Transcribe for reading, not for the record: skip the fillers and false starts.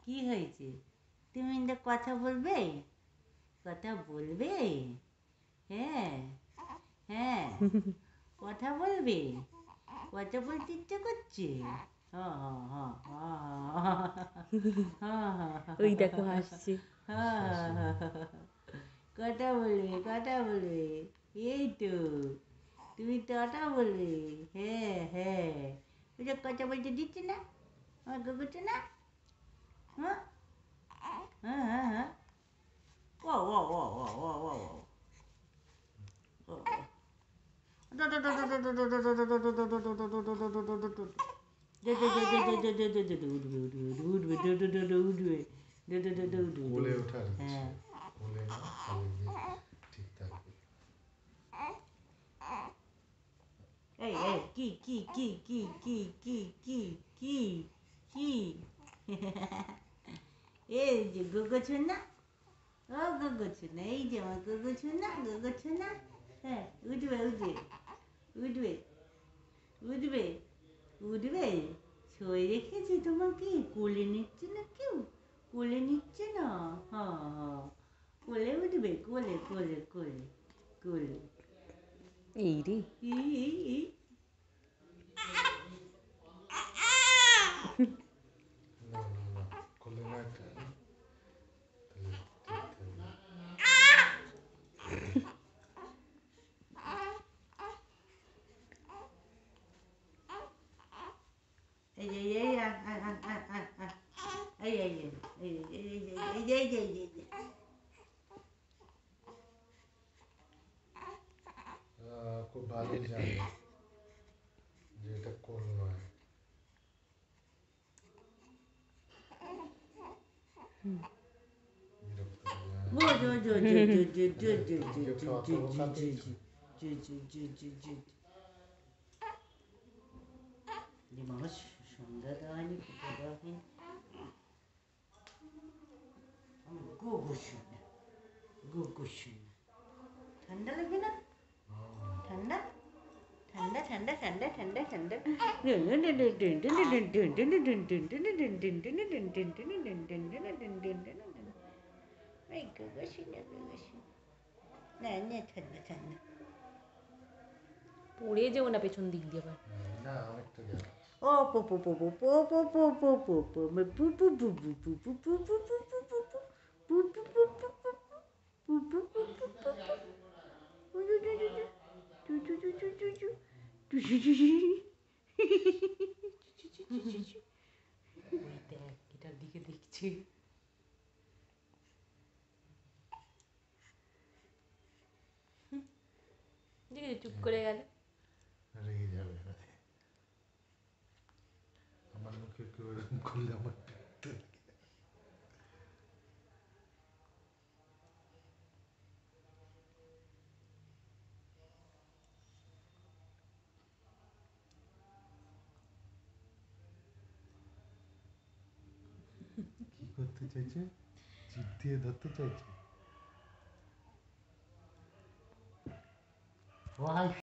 কি হয়েছে? তুমি তো কথা বলবে? কথা বলবে? হ্যাঁ হ্যাঁ কথা বলবে? কথা বলতে ইচ্ছে করছে? ওই দেখো হাসছে। কথা বলবে, কথা বলবে, এই তো তুমি কথা বলবে। হ্যাঁ হ্যাঁ, ওই যে কথা বলতে দিচ্ছে না আমার গুগুছে না? হ্যাঁ হ্যাঁ হ্যাঁ হ্যাঁ, ও ও ও ও ও ও ও কোলে ওঠার ইচ্ছে, কোলে না খালি দিয়ে ঠিক থাকবে। এই এই কি কি কি কি কি কি কি কি কি এই যে গোগো ছোনা, ও গোগো ছোনা, এই যে আমার গোগো ছোনা, গোগো ছোনা। হ্যাঁ, উঠবে উঠবে উঠবে উঠবে উঠবে। ছয় রেখেছি তোমাকে, কোলে নিচ্ছে না কেউ, কোলে নিচ্ছে না। হ্যাঁ হ্যাঁ, কোলে উঠবে, কোলে কোলে কোলে কোলে। এই রে, এই এই এই না না না, কোলে না একটা তাহলে ঠিক থাকবে। এই যে এই এই এই এই এই এই এই এই খুব ভালোই জানে যে এটা কোল নয়। বিরক্ত সন্ধ্যা দেওয়ানি, পুজো দেওয়ানি, গোগুসুনা গোগুসুনা। ঠান্ডা লাগবে না? ঠান্ডা ঠান্ডা ঠান্ডা ঠান্ডা ঠান্ডা ঠান্ডা। এই গোগুসুনা গোগুসুনা। না না, ঠান্ডা ঠান্ডা। পড়ে যেও না পেছন দিক দিয়ে আবার। না অনেকটা যাবে। ও পো পো পো পো পো পো পো পো পো পো মে পু পু পু পু পু পু পু পু পু পু পু পু পু পু পু পু পু ওই দেখ, এটার দিকে দেখছে। দেখে চুপ করে গেল। রেগে যাবে না। আমার মুখে কেউ এরকম করলে আমার পিঠতে লাগে। কি করতে চাইছে? জিভ দিয়ে ধরতে চাইছে। ও হাই